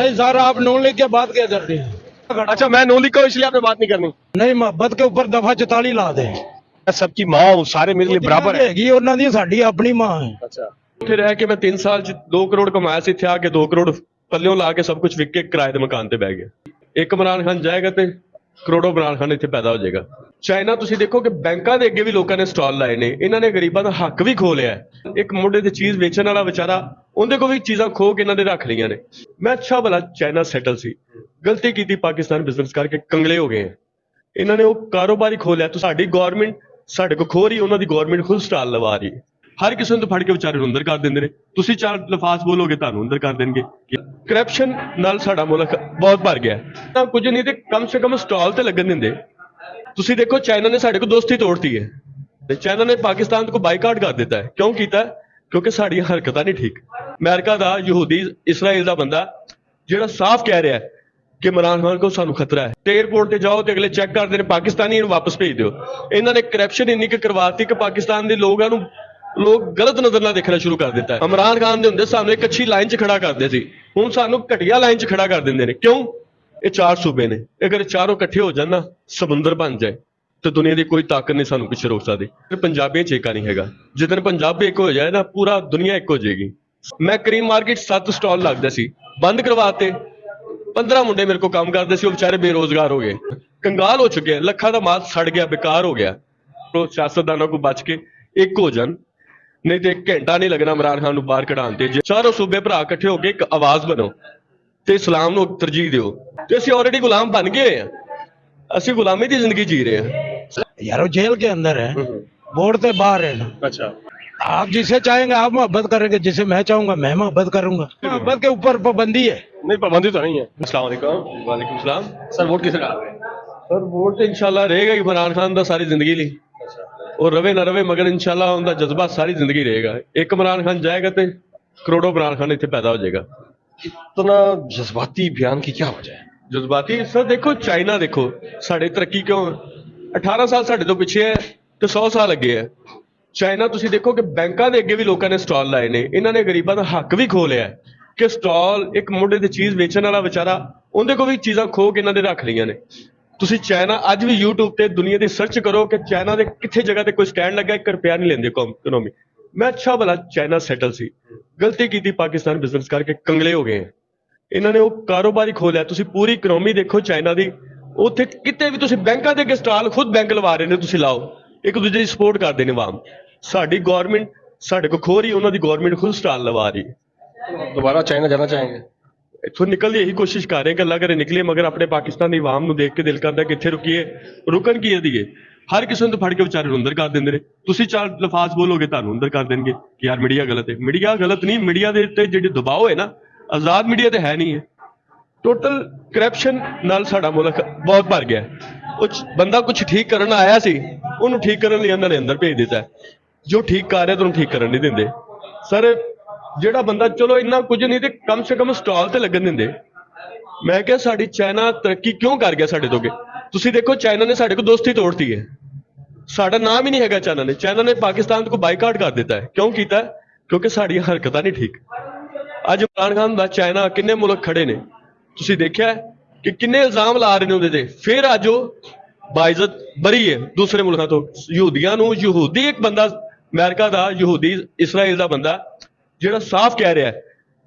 नहीं सर, आप non league के बात क्या करते हैं? अच्छा, मैं नॉन लीग का हूं, इसलिए आपने बात नहीं करनी। नहीं, मोहब्बत के ऊपर दफा 44 ला दे। मैं सबकी माँ हूँ, सारे मेरे लिए बराबर है। ਹੈਗੀ ਉਹਨਾਂ ਦੀ, ਸਾਡੀ ਆਪਣੀ ਮਾਂ ਹੈ। ਅੱਛਾ, ਉੱਥੇ ਰਹਿ ਕੇ ਮੈਂ 3 ਸਾਲ ਚ 2 ਕਰੋੜ ਕਮਾਇਆ ਸੀ, ਇੱਥੇ ਆ ਕੇ 2 ਕਰੋੜ ਪੱਲਿਓਂ ਲਾ ਕੇ ਸਭ ਕੁਝ ਵਿਕ ਕੇ ਕਿਰਾਏ ਦੇ ਮਕਾਨ ਤੇ ਬਹਿ ਗਿਆ। ਇੱਕ ਇਮਰਾਨ ਖਾਨ ਜਾਏਗਾ ਤੇ ਕਰੋੜੋਂ ਇਮਰਾਨ ਖਾਨ ਇੱਥੇ ਪੈਦਾ ਹੋ ਜਾਏਗਾ। ਚਾਈਨਾ ਤੁਸੀਂ ਦੇਖੋ ਕਿ ਬੈਂਕਾਂ ਦੇ ਅੱਗੇ ਵੀ ਲੋਕਾਂ ਨੇ ਸਟਾਲ ਲਾਏ ਨੇ, ਇਹਨਾਂ ਨੇ ਗਰੀਬਾਂ ਦਾ ਹੱਕ ਵੀ ਖੋਹ ਲਿਆ ਹੈ। ਇੱਕ ਮੁੰਡੇ ਦੀ ਚੀਜ਼ ਵੇਚਣ ਵਾਲਾ ਵਿਚਾਰਾ, ਉਹਦੇ ਕੋਲ ਵੀ ਚੀਜ਼ਾਂ ਖੋਹ ਕੇ ਇਹਨਾਂ ਦੇ ਰੱਖ ਲਈਆਂ ਨੇ। ਮੈਂ ਅੱਛਾ ਭਲਾ ਚਾਈਨਾ ਸੈਟਲ ਸੀ, ਗਲਤੀ ਕੀਤੀ ਪਾਕਿਸਤਾਨ ਬਿਜ਼ਨਸ ਕਰਕੇ ਕੰਗਲੇ ਹੋ ਗਏ। ਇਹਨਾਂ ਨੇ ਉਹ ਕਾਰੋਬਾਰ ਹੀ ਖੋਹ ਲਿਆ। ਸਾਡੀ ਗਵਰਨਮੈਂਟ ਸਾਡੇ ਕੋਲ ਖੋਹ ਰਹੀ, ਉਹਨਾਂ ਦੀ ਗਵਰਨਮੈਂਟ ਖੁਦ ਸਟਾਲ ਲਵਾ ਰਹੀ ਹੈ। ਹਰ ਕਿਸੇ ਨੂੰ ਫੜ ਕੇ ਵਿਚਾਰੇ ਨੂੰ ਅੰਦਰ ਕਰ ਦਿੰਦੇ ਨੇ। ਤੁਸੀਂ ਚਾਰ ਲਫ਼ਾਜ਼ ਬੋਲੋਗੇ ਤੁਹਾਨੂੰ ਅੰਦਰ ਕਰ ਦੇਣਗੇ। ਕਰਪਸ਼ਨ ਨਾਲ ਸਾਡਾ ਮੁਲਕ ਬਹੁਤ ਭਰ ਗਿਆ ਤਾਂ ਕੁਝ ਨਹੀਂ ਤੇ ਕਮ ਸੇ ਕਮ ਸਟਾਲ ਤੇ ਲੱਗਣ ਦਿੰਦੇ। ਤੁਸੀਂ ਦੇਖੋ ਚਾਈਨਾ ਨੇ ਸਾਡੇ ਕੋਲ ਦੋਸਤੀ ਤੋੜਤੀ ਹੈ ਤੇ ਚਾਈਨਾ ਨੇ ਪਾਕਿਸਤਾਨ ਤੋਂ ਬਾਈਕਾਟ ਕਰ ਦਿੱਤਾ ਹੈ। ਕਿਉਂ ਕੀਤਾ? ਕਿਉਂਕਿ ਸਾਡੀਆਂ ਹਰਕਤਾਂ ਨਹੀਂ ਠੀਕ। ਅਮਰੀਕਾ ਦਾ ਯਹੂਦੀ ਇਸਰਾਈਲ ਦਾ ਬੰਦਾ ਜਿਹੜਾ ਸਾਫ਼ ਕਹਿ ਰਿਹਾ ਹੈ ਕਿ ਇਮਰਾਨ ਖਾਨ ਕੋਲ ਸਾਨੂੰ ਖਤਰਾ ਹੈ, ਤੇ 에ਅਰਪੋਰਟ ਤੇ ਜਾਓ ਤੇ ਅਗਲੇ ਚੈੱਕ ਕਰਦੇ ਨੇ ਪਾਕਿਸਤਾਨੀ ਨੂੰ ਵਾਪਸ ਭੇਜ ਦਿਓ। ਇਹਨਾਂ ਨੇ ਕਰਪਸ਼ਨ ਇੰਨੀ ਕਿ ਕਰਵਾਤੀ ਕਿ ਪਾਕਿਸਤਾਨ ਦੇ ਲੋਕਾਂ ਨੂੰ ਲੋਕ ਗਲਤ ਨਜ਼ਰ ਨਾਲ ਦੇਖਣਾ ਸ਼ੁਰੂ ਕਰ ਦਿੱਤਾ ਹੈ। ਇਮਰਾਨ ਖਾਨ ਦੇ ਹੁੰਦੇ ਸਾਨੂੰ ਇੱਕ ਅੱਛੀ ਲਾਈਨ 'ਚ ਖੜਾ ਕਰਦੇ ਸੀ, ਹੁਣ ਸਾਨੂੰ ਘਟੀਆ ਲਾਈਨ 'ਚ ਖੜਾ ਕਰ ਦਿੰਦੇ ਨੇ। ਕਿਉਂ? ਇਹ 4 ਸੂਬੇ ਨੇ, ਅਗਰ ਚਾਰੋਂ ਇਕੱਠੇ ਹੋ ਜਾਣ ਨਾ, ਸਮੁੰਦਰ ਬਣ ਜਾਏ ਤੇ ਦੁਨੀਆ ਦੀ ਕੋਈ ਤਾਕਤ ਨਹੀਂ ਸਾਨੂੰ ਪਿੱਛੇ ਰੋਕ ਸਕਦੀ। ਪੰਜਾਬੀਆਂ 'ਚ ਏਕਾ ਨਹੀਂ ਹੈਗਾ। ਜਿੱਦਣ ਪੰਜਾਬ ਇੱਕ ਹੋ ਜਾਏ ਨਾ, ਪੂਰਾ ਦੁਨੀਆ ਇੱਕ ਹੋ ਜਾਏਗੀ। ਮੈਂ ਕਰੀਮ ਮਾਰਕੀਟ 7 ਸਟਾਲ ਲੱਗਦਾ ਸੀ, ਬੰਦ ਕਰਵਾਤੇ। 15 ਮੁੰਡੇ ਮੇਰੇ ਕੋਲ ਕੰਮ ਕਰਦੇ ਸੀ, ਉਹ ਵਿਚਾਰੇ ਬੇਰੋਜ਼ਗਾਰ ਹੋ ਗਏ, ਕੰਗਾਲ ਹੋ ਚੁੱਕੇ ਆ। ਲੱਖਾਂ ਦਾ ਮਾਲ ਸੜ ਗਿਆ, ਬੇਕਾਰ ਹੋ ਗਿਆ। ਉਹ ਸਿਆਸਤਦਾਨਾਂ ਕੋਲ ਬਚ ਕੇ ਇੱਕ ਹੋ ਜਾਣ, ਨਹੀਂ ਤੇ 1 ਘੰਟਾ ਨਹੀਂ ਲੱਗਣਾ ਇਮਰਾਨ ਖਾਨ ਨੂੰ ਬਾਹਰ ਕਢਾਉਣ ਤੇ। ਜੇ ਚਾਰੋਂ ਸੂਬੇ ਭਰਾ ਇਕੱਠੇ ਹੋ ਕੇ ਇੱਕ ਆਵਾਜ਼ ਬਣੋ ਤੇ ਇਸਲਾਮ ਨੂੰ ਤਰਜੀਹ ਦਿਓ। ਤੇ ਅਸੀਂ ਆਲਰੇਡੀ ਗੁਲਾਮ ਬਣ ਗਏ ਆ, ਅਸੀਂ ਗੁਲਾਮੀ ਦੀ ਜ਼ਿੰਦਗੀ ਜੀ ਰਹੇ ਹਾਂ। यार वो जेल के अंदर है, बोर्ड से बाहर है ना। अच्छा, आप जिसे चाहेंगे आप मोहब्बत करेंगे, जिसे मैं चाहूंगा मैं मोहब्बत करूंगा। मोहब्बत के ऊपर पाबंदी है। नहीं पाबंदी तो नहीं है। अस्सलाम वालेकुम। वालेकुम सलाम। सर वोट किसे डाल रहे हैं? सर वोट तो इंशाल्लाह रहेगा ही इमरान खान ਦਾ ਸਾਰੀ ਜ਼ਿੰਦਗੀ ਲਈ। और रवे ना रवे मगर इंशाल्लाह उनका जज्बा सारी जिंदगी रहेगा। एक इमरान खान जाएगा तो करोड़ों इमरान खान इतने पैदा हो जाएगा। इतना जज्बाती बयान की क्या वजह है? जज्बाती सर देखो, चाइना देखो साढ़े तरक्की क्यों 18 ਸਾਲ ਸਾਡੇ ਤੋਂ ਪਿੱਛੇ ਹੈ ਤੇ 100 ਸਾਲ ਅੱਗੇ ਹੈ। ਚਾਈਨਾ ਤੁਸੀਂ ਦੇਖੋ ਕਿ ਬੈਂਕਾਂ ਦੇ ਅੱਗੇ ਵੀ ਲੋਕਾਂ ਨੇ ਸਟਾਲ ਲਾਏ ਨੇ, ਇਹਨਾਂ ਨੇ ਗਰੀਬਾਂ ਦਾ ਹੱਕ ਵੀ ਖੋਹ ਲਿਆ ਹੈ ਕਿ ਸਟਾਲ ਇੱਕ ਮੁੰਡੇ ਦੀ ਚੀਜ਼ ਵੇਚਣ ਵਾਲਾ ਵਿਚਾਰਾ, ਉਹਦੇ ਕੋਲ ਵੀ ਚੀਜ਼ਾਂ ਖੋਹ ਕੇ ਇਹਨਾਂ ਦੇ ਰੱਖ ਲਈਆਂ ਨੇ। ਤੁਸੀਂ ਚਾਈਨਾ ਅੱਜ ਵੀ YouTube ਤੇ ਦੁਨੀਆ ਦੀ ਸਰਚ ਕਰੋ ਕਿ ਚਾਈਨਾ ਦੇ ਕਿੱਥੇ ਜਗ੍ਹਾ ਤੇ ਕੋਈ ਸਟੈਂਡ ਲੱਗਾ, 1 ਰੁਪਿਆ ਨਹੀਂ ਲੈਂਦੇ ਇਕਨੋਮੀ। ਮੈਂ ਅੱਛਾ ਭਲਾ ਚਾਈਨਾ ਸੈਟਲ ਸੀ, ਗਲਤੀ ਕੀਤੀ ਪਾਕਿਸਤਾਨ ਬਿਜ਼ਨਸ ਕਰਕੇ ਕੰਗਲੇ ਹੋ ਗਏ। ਇਹਨਾਂ ਨੇ ਉਹ ਕਾਰੋਬਾਰ ਹੀ ਖੋਹ ਲਿਆ। ਤੁਸੀਂ ਪੂਰੀ ਇਕਨੋਮੀ ਦੇਖੋ ਚਾਈਨਾ ਦੀ, ਉੱਥੇ ਕਿਤੇ ਵੀ ਤੁਸੀਂ ਬੈਂਕਾਂ ਦੇ ਅੱਗੇ ਸਟਾਲ ਖੁਦ ਬੈਂਕ ਲਵਾ ਰਹੇ ਨੇ, ਤੁਸੀਂ ਲਾਓ, ਇੱਕ ਦੂਜੇ ਦੀ ਸਪੋਰਟ ਕਰਦੇ ਨੇ ਆਵਾਮ। ਸਾਡੀ ਗਵਰਨਮੈਂਟ ਸਾਡੇ ਕੋਲ ਖੋਹ ਰਹੀ, ਉਹਨਾਂ ਦੀ ਗਵਰਨਮੈਂਟ ਖੁਦ ਸਟਾਲ ਲਵਾ ਰਹੀ। दोबारा चाइना जाना चाहेंगे? ਇੱਥੋਂ ਨਿਕਲ ਦੀ ਇਹੀ ਕੋਸ਼ਿਸ਼ ਕਰ ਰਹੇ ਕਿ ਅੱਲਾ ਕਰੇ ਨਿਕਲੇ, ਮਗਰ ਆਪਣੇ ਪਾਕਿਸਤਾਨ ਦੀ ਆਵਾਮ ਨੂੰ ਦੇਖ ਕੇ ਦਿਲ ਕਰਦਾ ਕਿ ਇੱਥੇ ਰੁਕੀਏ। ਰੁਕਣ ਕੀ ਇਹਦੀਏ, ਹਰ ਕਿਸੇ ਨੂੰ ਫੜ ਕੇ ਵਿਚਾਰੇ ਨੂੰ ਅੰਦਰ ਕਰ ਦਿੰਦੇ ਨੇ। ਤੁਸੀਂ 4 ਲਫ਼ਾਜ਼ ਬੋਲੋਗੇ ਤੁਹਾਨੂੰ ਅੰਦਰ ਕਰ ਦੇਣਗੇ ਕਿ ਯਾਰ ਮੀਡੀਆ ਗਲਤ ਹੈ। ਮੀਡੀਆ ਗਲਤ ਨਹੀਂ, ਮੀਡੀਆ ਦੇ ਉੱਤੇ ਜਿਹੜੇ ਦਬਾਅ ਹੈ ਨਾ, ਆਜ਼ਾਦ ਮੀਡੀਆ ਤੇ ਹੈ ਨਹੀਂ ਹੈ। ਟੋਟਲ ਕਰਪਸ਼ਨ ਨਾਲ ਸਾਡਾ ਮੁਲਕ ਬਹੁਤ ਭਰ ਗਿਆ। ਉਹ ਬੰਦਾ ਕੁਝ ਠੀਕ ਕਰਨ ਆਇਆ ਸੀ, ਉਹਨੂੰ ਠੀਕ ਕਰਨ ਲਈ ਇਹਨਾਂ ਨੇ ਅੰਦਰ ਭੇਜ ਦਿੱਤਾ। ਜੋ ਠੀਕ ਕਰ ਰਿਹਾ ਤੁਹਾਨੂੰ ਠੀਕ ਕਰਨ ਨਹੀਂ ਦਿੰਦੇ। ਸਰ ਜਿਹੜਾ ਬੰਦਾ ਚਲੋ ਇੰਨਾ ਕੁਝ ਨਹੀਂ ਤੇ ਕਮ ਸੇ ਕਮ ਸਟਾਲ ਤੇ ਲੱਗਣ ਦਿੰਦੇ। ਮੈਂ ਕਿਹਾ ਸਾਡੀ ਚਾਈਨਾ ਤਰੱਕੀ ਕਿਉਂ ਕਰ ਗਿਆ ਸਾਡੇ ਤੋਂ ਅੱਗੇ? ਤੁਸੀਂ ਦੇਖੋ ਚਾਈਨਾ ਨੇ ਸਾਡੇ ਕੋਲ ਦੋਸਤੀ ਤੋੜਤੀ ਹੈ, ਸਾਡਾ ਨਾਮ ਹੀ ਨਹੀਂ ਹੈਗਾ ਚਾਈਨਾ ਨੇ। ਚਾਈਨਾ ਨੇ ਪਾਕਿਸਤਾਨ ਤੋਂ ਬਾਈਕਾਟ ਕਰ ਦਿੱਤਾ ਹੈ। ਕਿਉਂ ਕੀਤਾ? ਕਿਉਂਕਿ ਸਾਡੀਆਂ ਹਰਕਤਾਂ ਨਹੀਂ ਠੀਕ। ਅੱਜ ਇਮਰਾਨ ਖਾਨ ਦਾ ਚਾਈਨਾ ਕਿੰਨੇ ਮੁਲਕ ਖੜੇ ਨੇ, ਤੁਸੀਂ ਦੇਖਿਆ ਕਿ ਕਿੰਨੇ ਇਲਜ਼ਾਮ ਲਾ ਰਹੇ ਨੇ ਉਹਦੇ ਤੇ। ਫਿਰ ਅੱਜ ਉਹ ਬਾਇਜ਼ਤ ਬਰੀ ਹੈ ਦੂਸਰੇ ਮੁਲਕਾਂ ਤੋਂ। ਯਹੂਦੀਆਂ ਨੂੰ, ਯਹੂਦੀ ਇੱਕ ਬੰਦਾ ਅਮਰੀਕਾ ਦਾ ਯਹੂਦੀ ਇਸਰਾਈਲ ਦਾ ਬੰਦਾ ਜਿਹੜਾ ਸਾਫ਼ ਕਹਿ ਰਿਹਾ ਹੈ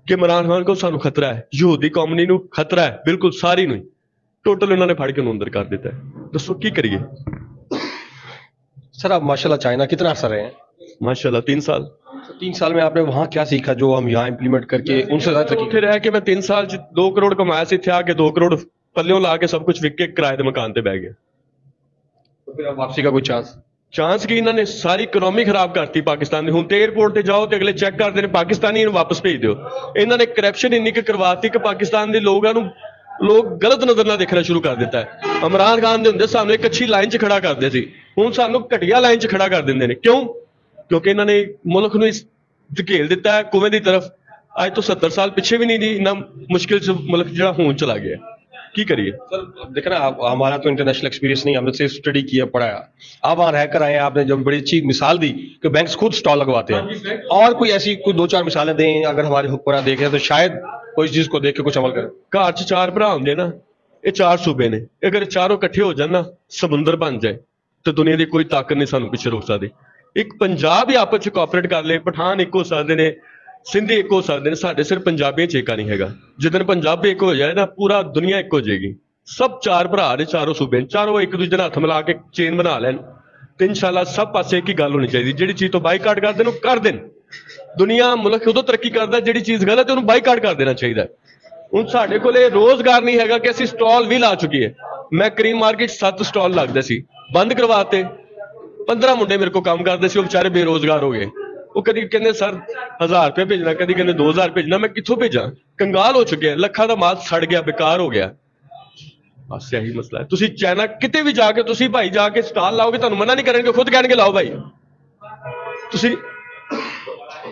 ਕਿ ਇਮਰਾਨ ਖਾਨ ਕੋਲ ਸਾਨੂੰ ਖਤਰਾ ਹੈ, ਯਹੂਦੀ ਕੌਮਨੀ ਨੂੰ ਖਤਰਾ ਹੈ, ਬਿਲਕੁਲ ਸਾਰੀ ਨੂੰ। ਟੋਟਲ ਇਹਨਾਂ ਨੇ ਫੜ ਕੇ ਉਹਨੂੰ ਅੰਦਰ ਕਰ ਦਿੱਤਾ ਹੈ। ਦੱਸੋ ਕੀ ਕਰੀਏ? सर आप माशाल्लाह चाइना कितना अर्सा रहे हैं? माशाल्लाह 3 साल। 3 साल में आपने वहाँ क्या सीखा जो हम यहाँ इम्प्लीमेंट करके उनसे ज्यादा तरक्की? ਉੱਥੇ ਰਹਿ ਕੇ ਮੈਂ 3 ਸਾਲ ਚ 2 ਕਰੋੜ ਕਮਾਇਆ ਸੀ, ਇੱਥੇ ਆ ਕੇ 2 ਕਰੋੜ ਪੱਲਿਓਂ ਲਾ ਕੇ ਸਭ ਕੁਝ ਵਿਕ ਕੇ ਕਿਰਾਏ ਦੇ ਮਕਾਨ ਤੇ ਬਹਿ ਗਿਆ। तो फिर अब वापसी का कोई चांस? ਚਾਂਸ ਕੀ, ਇਹਨਾਂ ਨੇ ਸਾਰੀ ਇਕਨੋਮੀ ਖਰਾਬ ਕਰਤੀ ਪਾਕਿਸਤਾਨ ਦੀ। ਹੁਣ ਤੇ 에ਅਰਪੋਰਟ ਤੇ ਜਾਓ ਤੇ ਅਗਲੇ ਚੈੱਕ ਕਰਦੇ ਨੇ ਪਾਕਿਸਤਾਨੀ ਨੂੰ ਵਾਪਸ ਭੇਜ ਦਿਓ। ਇਹਨਾਂ ਨੇ ਕਰਪਸ਼ਨ ਇੰਨੀ ਕਿ ਕਰਵਾਤੀ ਕਿ ਪਾਕਿਸਤਾਨ ਦੇ ਲੋਕਾਂ ਨੂੰ ਲੋਕ ਗਲਤ ਨਜ਼ਰ ਨਾਲ ਦੇਖਣਾ ਸ਼ੁਰੂ ਕਰ ਦਿੱਤਾ ਹੈ। ਇਮਰਾਨ ਖਾਨ ਦੇ ਹੁੰਦੇ ਸਾਨੂੰ ਇੱਕ ਅੱਛੀ ਲਾਈਨ 'ਚ ਖੜਾ ਕਰਦੇ ਸੀ, ਹੁਣ ਸਾਨੂੰ ਘਟੀਆ ਲਾਈਨ 'ਚ ਖੜਾ ਕਰ ਦਿੰਦੇ ਨੇ। ਕਿਉਂ? ਕਿਉਂਕਿ ਇਹਨਾਂ ਨੇ ਮੁਲਕ ਨੂੰ ਇਸ ਧਕੇਲ ਦਿੱਤਾ ਹੈ ਕੁਵੇਂ ਦੀ ਤਰਫ। ਅੱਜ ਤੋਂ 70 ਸਾਲ ਪਿੱਛੇ ਵੀ ਨਹੀਂ ਜੀ, ਇੰਨਾ ਮੁਸ਼ਕਿਲ 'ਚ ਮੁਲਕ ਜਿਹੜਾ ਹੁਣ ਚਲਾ ਗਿਆ। की करिए सर? देखा ना आप, हमारा तो इंटरनेशनल एक्सपीरियंस नहीं, हमने सिर्फ स्टडी किया पढ़ाया। आप वहाँ रहकर आए, आपने जब बड़ी अच्छी मिसाल दी कि बैंक्स खुद स्टॉल लगवाते हैं। और कोई ऐसी कोई 2-4 मिसालें दें, अगर हमारे हुक्मरान देखें तो शायद कोई चीज को देख के कुछ अमल करें। ਘਰ 'ਚ ਚਾਰ ਭਰਾ ਹੁੰਦੇ ਨਾ, ਇਹ ਚਾਰ ਸੂਬੇ ਨੇ, ਅਗਰ ਚਾਰੋਂ ਇਕੱਠੇ ਹੋ ਜਾਣ ਨਾ, ਸਮੁੰਦਰ ਬਣ ਜਾਏ ਤੇ ਦੁਨੀਆ ਦੀ ਕੋਈ ਤਾਕਤ ਨਹੀਂ ਸਾਨੂੰ ਪਿੱਛੇ ਰੋਕ ਸਕਦੀ। ਇੱਕ ਪੰਜਾਬ ਹੀ ਆਪਸ 'ਚ ਕੋਆਪਰੇਟ ਕਰ ਲੇ, ਪਠਾਨ ਇੱਕ ਹੋ ਸਕਦੇ ਨੇ, ਸਿੰਧੀ ਇੱਕ ਹੋ ਸਕਦੇ ਨੇ, ਸਾਡੇ ਸਿਰ ਪੰਜਾਬੀਆਂ 'ਚ ਏਕਾ ਨਹੀਂ ਹੈਗਾ। ਜਿੱਦਣ ਪੰਜਾਬੀ ਇੱਕ ਹੋ ਜਾਏ ਨਾ, ਪੂਰਾ ਦੁਨੀਆ ਇੱਕ ਹੋ ਜਾਏਗੀ। ਸਭ ਚਾਰ ਭਰਾ ਨੇ, ਚਾਰੋਂ ਸੂਬੇ ਨੇ, ਚਾਰੋਂ ਇੱਕ ਦੂਜੇ ਨਾਲ ਹੱਥ ਮਿਲਾ ਕੇ ਚੇਨ ਬਣਾ ਲੈਣ ਤੇ ਇਨਸ਼ਾਅੱਲਾ ਸਭ ਪਾਸੇ ਇੱਕ ਹੀ ਗੱਲ ਹੋਣੀ ਚਾਹੀਦੀ। ਜਿਹੜੀ ਚੀਜ਼ ਤੋਂ ਬਾਈਕਾਟ ਕਰਦੇ ਨੇ ਉਹ ਕਰ ਦੇਣ। ਦੁਨੀਆ ਮੁਲਕ ਉਦੋਂ ਤਰੱਕੀ ਕਰਦਾ ਜਿਹੜੀ ਚੀਜ਼ ਗਲਤ ਹੈ ਉਹਨੂੰ ਬਾਈਕਾਟ ਕਰ ਦੇਣਾ ਚਾਹੀਦਾ। ਹੁਣ ਸਾਡੇ ਕੋਲੇ ਰੋਜ਼ਗਾਰ ਨਹੀਂ ਹੈਗਾ ਕਿ ਅਸੀਂ ਸਟਾਲ ਵੀ ਲਾ ਚੁੱਕੀਏ। ਮੈਂ ਕਰੀਮ ਮਾਰਕੀਟ 7 ਸਟਾਲ ਲੱਗਦੇ ਸੀ, ਬੰਦ ਕਰਵਾਤੇ। 15 ਮੁੰਡੇ ਮੇਰੇ ਕੋਲ ਕੰਮ ਕਰਦੇ ਸੀ, ਉਹ ਵਿਚਾਰੇ ਬੇਰੋਜ਼ਗਾਰ ਹੋ ਗਏ। ਉਹ ਕਦੀ ਕਹਿੰਦੇ ਸਰ 1000 ਰੁਪਏ ਭੇਜਣਾ, ਕਦੀ ਕਹਿੰਦੇ 2000 ਭੇਜਣਾ। ਮੈਂ ਕਿੱਥੋਂ ਭੇਜਾਂ? ਕੰਗਾਲ ਹੋ ਚੁੱਕੇ ਆ, ਲੱਖਾਂ ਦਾ ਮਾਲ ਸੜ ਗਿਆ, ਬੇਕਾਰ ਹੋ ਗਿਆ। ਬਸ ਇਹੀ ਮਸਲਾ ਹੈ। ਤੁਸੀਂ ਚਾਈਨਾ ਕਿਤੇ ਵੀ ਜਾ ਕੇ ਤੁਸੀਂ ਭਾਈ ਜਾ ਕੇ ਸਟਾਲ ਲਾਓਗੇ, ਤੁਹਾਨੂੰ ਮਨਾ ਨਹੀਂ ਕਰਨਗੇ, ਖੁਦ ਕਹਿਣਗੇ ਲਾਓ ਭਾਈ। ਤੁਸੀਂ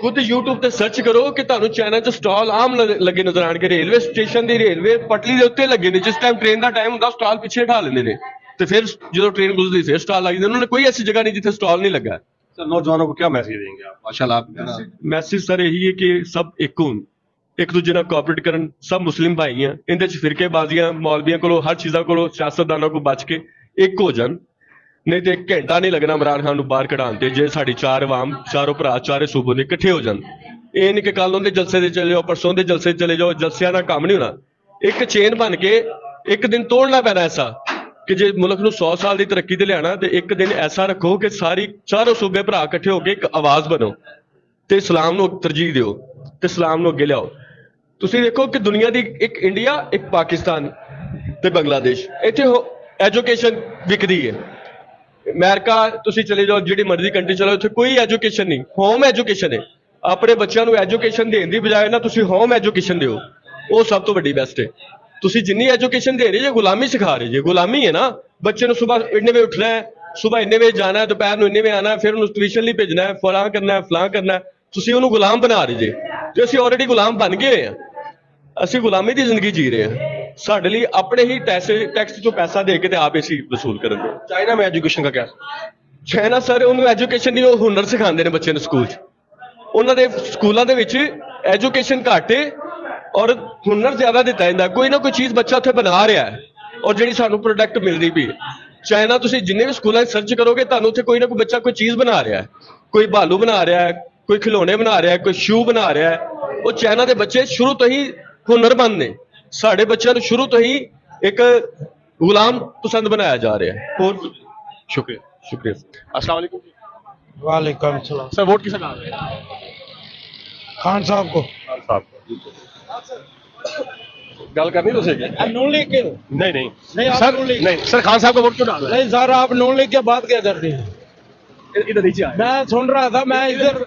ਖੁਦ YouTube ਤੇ ਸਰਚ ਕਰੋ ਕਿ ਤੁਹਾਨੂੰ ਚਾਈਨਾ 'ਚ ਸਟਾਲ ਆਮ ਲੱਗੇ ਨਜ਼ਰ ਆਣਗੇ। ਰੇਲਵੇ ਸਟੇਸ਼ਨ ਦੀ ਰੇਲਵੇ ਪਟੜੀ ਦੇ ਉੱਤੇ ਲੱਗੇ ਨੇ, ਜਿਸ ਟਾਈਮ ਟ੍ਰੇਨ ਦਾ ਟਾਈਮ ਹੁੰਦਾ ਸਟਾਲ ਪਿੱਛੇ ਢਾ ਲੈਂਦੇ ਨੇ ਤੇ ਫਿਰ ਜਦੋਂ ਟ੍ਰੇਨ ਗੁਜ਼ਰਦੀ ਫਿਰ ਸਟਾਲ ਲੱਗ ਜਾਂਦੇ। ਉਹਨਾਂ ਨੇ ਕੋਈ ਐਸੀ ਜਗ੍ਹਾ ਨਹੀਂ ਜਿੱਥੇ ਸਟਾਲ ਨਹੀਂ ਲੱਗਾ। सर नौजवानों को क्या मैसेज देंगे आप? माशाल्लाह आप ਮੈਸੇਜ ਸਰ ਇਹੀ ਹੈ ਕਿ ਸਭ ਇੱਕ ਹੋਣ, ਇੱਕ ਦੂਜੇ ਨਾਲ ਕੋਆਪਰੇਟ ਕਰਨ। ਸਭ ਮੁਸਲਿਮ ਭਾਈ ਆ, ਇਹਦੇ 'ਚ ਫਿਰਕੇਬਾਜ਼ੀਆਂ ਮੌਲਵੀਆਂ ਕੋਲੋਂ, ਹਰ ਚੀਜ਼ਾਂ ਕੋਲੋਂ, ਸਿਆਸਤਦਾਨਾਂ ਕੋਲ ਬਚ ਕੇ ਇੱਕ ਹੋ ਜਾਣ। ਨਹੀਂ ਤੇ 1 ਘੰਟਾ ਨਹੀਂ ਲੱਗਣਾ ਇਮਰਾਨ ਖਾਨ ਨੂੰ ਬਾਹਰ ਕਢਾਉਣ ਤੇ, ਜੇ ਸਾਡੀ ਚਾਰ ਆਵਾਮ, ਚਾਰੋਂ ਭਰਾ, ਚਾਰੇ ਸੂਬੇ ਨੇ ਇਕੱਠੇ ਹੋ ਜਾਣ। ਇਹ ਨਹੀਂ ਕਿ ਕੱਲ ਉਹਦੇ ਜਲਸੇ ਤੇ ਚਲੇ ਜਾਓ, ਪਰਸੋਂ ਦੇ ਜਲਸੇ ਤੇ ਚਲੇ ਜਾਓ। ਜਲਸਿਆਂ ਦਾ ਕੰਮ ਨਹੀਂ ਹੋਣਾ। ਇੱਕ ਚੇਨ ਬਣ ਕੇ ਇੱਕ ਦਿਨ ਤੋੜਨਾ ਪੈਣਾ ਐਸਾ ਕਿ ਜੇ ਮੁਲਕ ਨੂੰ 100 ਸਾਲ ਦੀ ਤਰੱਕੀ ਤੇ ਲਿਆਣਾ ਤੇ ਇੱਕ ਦਿਨ ਐਸਾ ਰੱਖੋ ਕਿ ਚਾਰੋਂ ਸੂਬੇ ਭਰਾ ਇਕੱਠੇ ਹੋ ਕੇ ਇੱਕ ਆਵਾਜ਼ ਬਣੋ ਤੇ ਇਸਲਾਮ ਨੂੰ ਤਰਜੀਹ ਦਿਓ ਤੇ ਇਸਲਾਮ ਨੂੰ ਅੱਗੇ ਲਿਆਓ। ਤੁਸੀਂ ਦੇਖੋ ਕਿ ਦੁਨੀਆ ਦੀ ਇੱਕ ਇੰਡੀਆ, ਇੱਕ ਪਾਕਿਸਤਾਨ ਤੇ ਬੰਗਲਾਦੇਸ਼, ਇੱਥੇ ਐਜੂਕੇਸ਼ਨ ਵਿਕਦੀ ਹੈ। ਅਮਰੀਕਾ ਤੁਸੀਂ ਚਲੇ ਜਾਓ, ਜਿਹੜੀ ਮਰਜ਼ੀ ਕੰਟਰੀ ਚਲੋ, ਇੱਥੇ ਕੋਈ ਐਜੂਕੇਸ਼ਨ ਨਹੀਂ, ਹੋਮ ਐਜੂਕੇਸ਼ਨ ਹੈ। ਆਪਣੇ ਬੱਚਿਆਂ ਨੂੰ ਐਜੂਕੇਸ਼ਨ ਦੇਣ ਦੀ ਬਜਾਏ ਨਾ ਤੁਸੀਂ ਹੋਮ ਐਜੂਕੇਸ਼ਨ ਦਿਓ, ਉਹ ਸਭ ਤੋਂ ਵੱਡੀ ਬੈਸਟ ਹੈ। ਤੁਸੀਂ ਜਿੰਨੀ ਐਜੂਕੇਸ਼ਨ ਦੇ ਰਹੇ ਜੇ, ਗੁਲਾਮੀ ਸਿਖਾ ਰਹੇ ਜੇ। ਗੁਲਾਮੀ ਹੈ ਨਾ, ਬੱਚੇ ਨੂੰ ਸਵੇਰ ਇੰਨੇ ਵਜੇ ਉੱਠਣਾ ਹੈ, ਸਵੇਰ ਇੰਨੇ ਵਜੇ ਜਾਣਾ ਹੈ, ਦੁਪਹਿਰ ਨੂੰ ਇੰਨੇ ਵਜੇ ਆਣਾ, ਫਿਰ ਉਹਨੂੰ ਟਿਊਸ਼ਨ ਲਈ ਭੇਜਣਾ ਹੈ, ਫਲਾਂ ਕਰਨਾ ਹੈ, ਫਲਾਂ ਕਰਨਾ ਹੈ। ਤੁਸੀਂ ਉਹਨੂੰ ਗੁਲਾਮ ਬਣਾ ਰਹੇ ਜੇ ਤੇ ਅਸੀਂ ਆਲਰੇਡੀ ਗੁਲਾਮ ਬਣ ਗਏ ਹੋਏ ਹਾਂ। ਅਸੀਂ ਗੁਲਾਮੀ ਦੀ ਜ਼ਿੰਦਗੀ ਜੀ ਰਹੇ ਹਾਂ। ਸਾਡੇ ਲਈ ਆਪਣੇ ਹੀ ਟੈਕਸ ਤੋਂ ਪੈਸਾ ਦੇ ਕੇ ਤੇ ਆਪ ਅਸੀਂ ਵਸੂਲ ਕਰਨ ਦੇ। चाइना में एजुकेशन का क्या? ਚਾਈਨਾ ਸਰ ਉਹਨੂੰ ਐਜੂਕੇਸ਼ਨ ਨਹੀਂ, ਉਹ ਹੁਨਰ ਸਿਖਾਉਂਦੇ ਨੇ ਬੱਚੇ ਨੂੰ ਸਕੂਲ 'ਚ। ਉਹਨਾਂ ਦੇ ਸਕੂਲਾਂ ਦੇ ਵਿੱਚ ਐਜੂਕੇਸ਼ਨ ਘੱਟ ਹੈ ਔਰ ਹੁਨਰ ਜ਼ਿਆਦਾ ਦਿੱਤਾ ਜਾਂਦਾ। ਕੋਈ ਨਾ ਕੋਈ ਚੀਜ਼ ਬੱਚਾ ਉੱਥੇ ਬਣਾ ਰਿਹਾ ਹੈ ਔਰ ਜਿਹੜੀ ਸਾਨੂੰ ਪ੍ਰੋਡਕਟ ਮਿਲਦੀ ਪਈ। ਚਾਈਨਾ ਤੁਸੀਂ ਜਿੰਨੇ ਵੀ ਸਕੂਲਾਂ 'ਚ ਸਰਚ ਕਰੋਗੇ, ਤੁਹਾਨੂੰ ਉੱਥੇ ਕੋਈ ਨਾ ਕੋਈ ਬੱਚਾ ਕੋਈ ਚੀਜ਼ ਬਣਾ ਰਿਹਾ ਹੈ, ਕੋਈ ਭਾਲੂ ਬਣਾ ਰਿਹਾ ਹੈ, ਕੋਈ ਖਿਡੌਣੇ ਬਣਾ ਰਿਹਾ ਹੈ, ਕੋਈ ਸ਼ੂ ਬਣਾ ਰਿਹਾ ਹੈ। ਉਹ ਚਾਈਨਾ ਦੇ ਬੱਚੇ ਸ਼ੁਰੂ ਤੋਂ ਹੀ ਹੁਨਰਮੰਦ ਨੇ। ਸਾਡੇ ਬੱਚਿਆਂ ਨੂੰ ਸ਼ੁਰੂ ਤੋਂ ਹੀ ਇੱਕ ਗੁਲਾਮ ਪਸੰਦ ਬਣਾਇਆ ਜਾ ਰਿਹਾ ਹੈ। ਹੋਰ शुक्रिया। ਸ਼ੁਕਰੀਆ। अस्सलाम वालेकुम जी। वालेकुम सलाम। सर वोट किसे डाल रहे हैं? खान साहब को। खान साहब गल करनी तो सही है। नून लीग के नहीं नहीं नहीं, आप सर नून लीग। नहीं सर, खान साहब का वोट क्यों डाल रहे नहीं सर, आप नून लीग की बात क्या कर रही हैं? हैं? इधर नीचे आए। मैं सुन रहा था, मैं इधर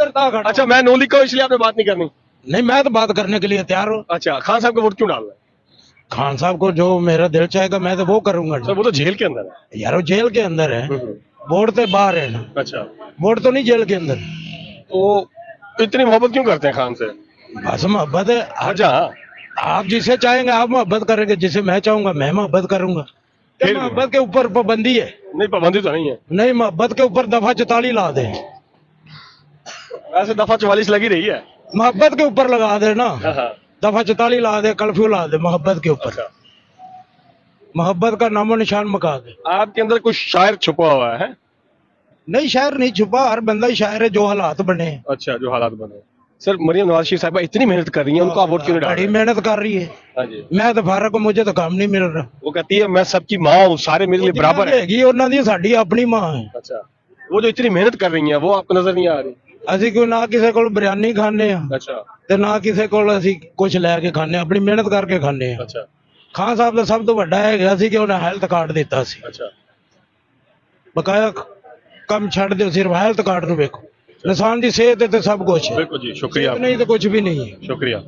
था खड़ा। अच्छा, मैं नून लीग का हूं, इसलिए आपने बात नहीं करनी। नहीं, मैं तो बात करने के लिए तैयार हूँ। अच्छा, खान साहब का वोट क्यों डाल रहे हैं? खान साहब को जो मेरा दिल चाहेगा मैं तो वो करूंगा। सर वो तो जेल के अंदर है। यार वो जेल के अंदर है, वोट तो बाहर है ना। अच्छा, वोट तो नहीं जेल के अंदर। तो इतनी मोहब्बत क्यों करते हैं खान से? बस मोहब्बत है। अच्छा, आप जिसे चाहेंगे आप मोहब्बत करेंगे, जिसे मैं चाहूंगा मैं मोहब्बत करूंगा। फिर भी। मोहब्बत के ऊपर पाबंदी है नहीं पाबंदी तो नहीं है। नहीं, मोहब्बत के ऊपर दफा 44 ला दे। वैसे दफा 44 लगी रही है। मोहब्बत के ऊपर लगा दे ना, हाँ। दफा 44 ला दे, कर्फ्यू ला दे मोहब्बत के ऊपर। अच्छा, मोहब्बत का नामो निशान मका दे। आपके अंदर कुछ शायर छुपा हुआ है? नहीं, शायर नहीं छुपा, हर बंदा ही शायर है, जो हालात बने हैं। अच्छा, जो हालात बने। सर मरियम नवाज शरीफ साहिबा इतनी मेहनत कर रही हैं, उनको आप वोट क्यों नहीं डाल बड़ी रहे? मेहनत कर रही है। हाँ जी। मैं तो फारक हूं, मुझे तो काम नहीं मिल रहा। वो कहती है मैं सबकी माँ हूँ, सारे मेरे लिए बराबर है। ਹੈਗੀ ਉਹਨਾਂ ਦੀ ਸਾਡੀ ਆਪਣੀ ਮਾਂ ਹੈ। अच्छा, वो जो इतनी मेहनत कर रही हैं वो आपको नजर नहीं आ रही? ਅਸੀਂ ਕੋਈ ਨਾ ਕਿਸੇ ਕੋਲ ਬਿਰਿਆਨੀ ਖਾਂਦੇ ਆ अच्छा ਤੇ ਨਾ ਕਿਸੇ ਕੋਲ ਅਸੀਂ ਕੁਝ ਲੈ ਕੇ ਖਾਂਦੇ ਆ, ਆਪਣੀ ਮਿਹਨਤ ਕਰਕੇ ਖਾਂਦੇ ਆ। अच्छा ਖਾਨ ਸਾਹਿਬ ਦਾ ਸਭ ਤੋਂ ਵੱਡਾ ਹੈਗਾ ਸੀ ਕਿ ਉਹਨੇ ਹੈਲਥ ਕਾਰਡ ਦਿੱਤਾ ਸੀ। अच्छा, ਬਕਾਇਆ ਕੰਮ ਛੱਡ ਦਿਓ, ਸਿਰਫ ਹੈਲਥ ਕਾਰਡ ਨੂੰ ਵੇਖੋ। ਇਨਸਾਨ ਦੀ ਸਿਹਤ ਤੇ ਸਭ ਕੁਝ ਹੈ, बिल्कुल जी, शुक्रिया ਨਹੀਂ ਤਾਂ ਕੁਝ ਵੀ ਨਹੀਂ ਹੈ। शुक्रिया।